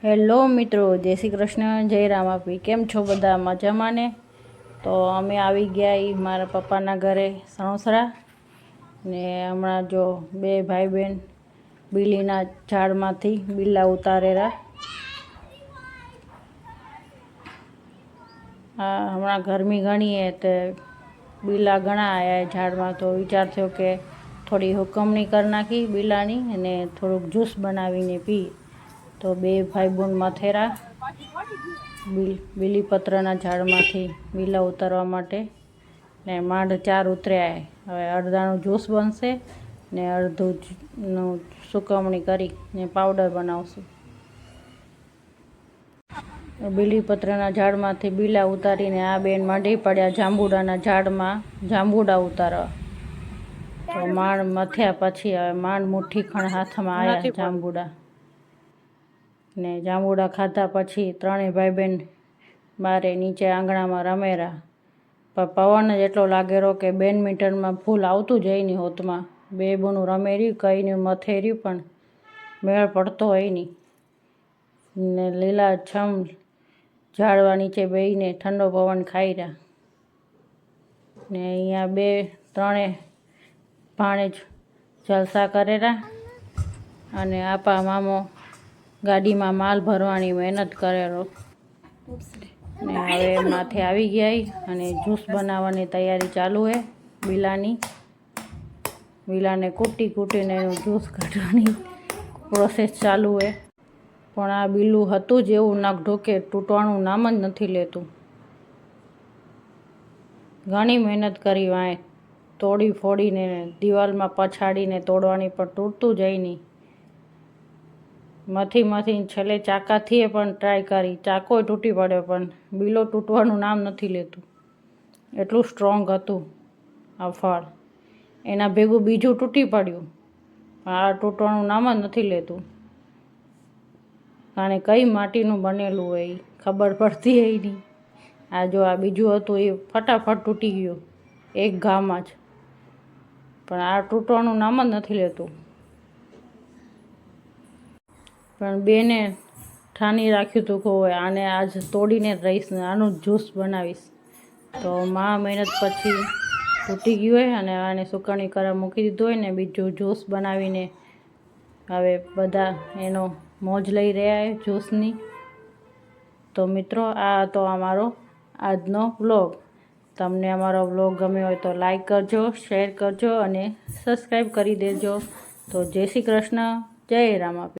Hello મિત્રો, જય શ્રી કૃષ્ણ, જય રામાપી। કેમ છો બધા? મજામાં ને? તો અમે આવી ગયા મારા પપ્પાના ઘરે સણોસરા ને હમણાં જો બે ભાઈ બહેન બીલીના ઝાડમાંથી બીલા ઉતારેલા। હમણાં ગરમી ઘણી હે તે બીલા ઘણા આવ્યા ઝાડમાં, તો વિચાર થયો કે થોડી હુકમણી કરી નાખી બીલાની અને થોડુંક જ્યુસ બનાવીને પી। તો બે ભાઈ બહેન મથેરા બીલીપત્રના ઝાડમાંથી બીલા ઉતારવા માટે ને માંડ 4 ઉતર્યા। હવે અડધાનું જ્યુસ બનશે ને અડધું સુકવણી કરીને પાવડર બનાવશું। બીલીપત્રના ઝાડમાંથી બીલા ઉતારીને આ બેન માંડી પડ્યા જાંબુડાના ઝાડમાં જાંબુડા ઉતારવા। તો માંડ મથ્યા પછી હવે માંડ મુઠ્ઠી ખણ હાથમાં આવ્યા જાંબુડા ને જાંબુડા ખાધા પછી ત્રણેય ભાઈ બહેન બારે નીચે આંગણામાં રમેરા। પણ પવન જ એટલો લાગેલો કે બેડમિન્ટનમાં ફૂલ આવતું જાય નહીં હોતમાં। બે બોનું રમે રહ્યું, કઈને મથે રહ્યું, પણ મેળ પડતો હોય નહીં ને લીલા છમ ઝાડવા નીચે બેસીને ઠંડો પવન ખાઈ રહ્યા ને અહીંયા ત્રણે ભાણેજ જલસા કરેલા અને આપા મામો ગાડીમાં માલ ભરવાની મહેનત કરેલો ને હવે માથે આવી ગયા અને જ્યુસ બનાવવાની તૈયારી ચાલુ છે બીલાને કૂટીને એનું જ્યુસ કાઢવાની પ્રોસેસ ચાલુ છે। પણ આ બીલું હતું જ એવું નખ ઢોકે તૂટવાનું નામ જ નથી લેતું। ઘણી મહેનત કરી વાંય તોડી ફોડીને દિવાલમાં પછાડીને તોડવાની, પણ તૂટતું જાય નહીં। મથીને છેલ્લે ચાકાથી પણ ટ્રાય કરી, ચાકોય તૂટી પડ્યો, પણ બીલો તૂટવાનું નામ નથી લેતું। એટલું સ્ટ્રોંગ હતું આ ફળ। એના ભેગું બીજું તૂટી પડ્યું, પણ આ તૂટવાનું નામ જ નથી લેતું। જાણે કઈ માટીનું બનેલું હોય એ ખબર પડતી હોય નહીં। આ જો આ બીજું હતું એ ફટાફટ તૂટી ગયું એક ઘામાં જ, પણ આ તૂટવાનું નામ જ નથી લેતું। પણ બેને ઠાની રાખ્યું હતું કે આને આજ તોડીને જ રહીશ ને આનું જ્યુસ બનાવીશ। તો મહેનત પછી તૂટી ગયું હોય અને આને સુકવણી કરવા મૂકી દીધું હોય ને બીજું જ્યુસ બનાવીને હવે બધા એનો મોજ લઈ રહ્યા છે જ્યુસની। તો મિત્રો, આ હતો અમારો આજનો વ્લોગ। તમને અમારો વ્લોગ ગમ્યો હોય તો લાઈક કરજો, શેર કરજો અને સબસ્ક્રાઈબ કરી દેજો। તો જય શ્રી કૃષ્ણ, જય રામાપીર।